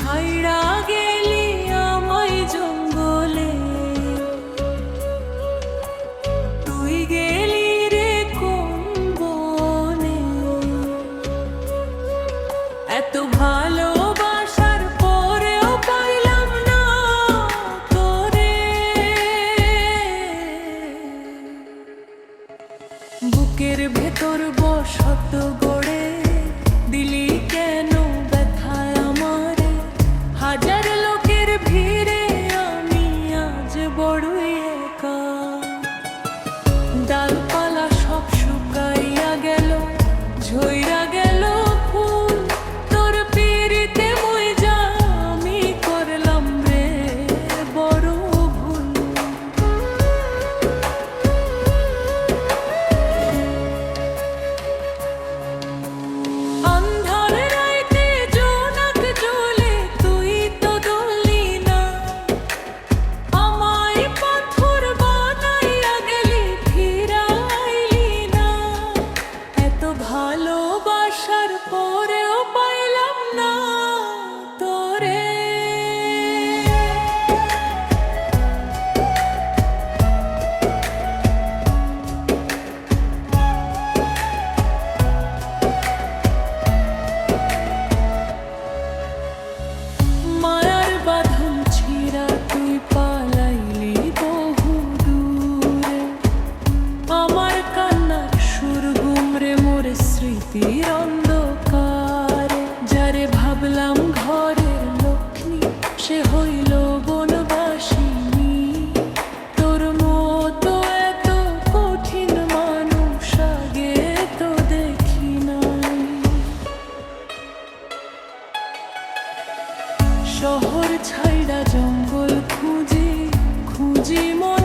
ছাইড়া গেলি আমায় জঙ্গলে, তুই গেলি রে কোন বনে। এত ভালোবাসার পরেও পাইলাম না তোরে। বুকের ভেতর বসত গড়ে দিলি কেন ব্যথায় আমারে। হাজার লোকের ভিড়ে আমি আজ বড়ই একা। ডালপালা সব শুকাইয়া গেল, ঝইরা গেল ফুল। তোর পিরিতে মইজা আমি করলাম রে বড় ভুল। আন্ধার রাইতে জোনাক জ্বলে তুই তো ধরলি না। আমায় পাথর বানাইয়া গেলি, ফিরাইলি না। এত ভালোবাসার পরেও পাইলাম না তোরে। মায়ার বাঁধন ছিঁড়া তুই পালাইলি বহু দূরে। আমার কান্নার সুর গুমরে মোরে স্মৃতির অন্ধকারে। যারে ভাবলাম ঘরের লক্ষ্মী, সে হইল বনবাসিনী। তোর মতো এত কঠিন মানুষ আগে তো দেখি নাই। শহর ছাইড়া জঙ্গল খুঁজি খুঁজি মন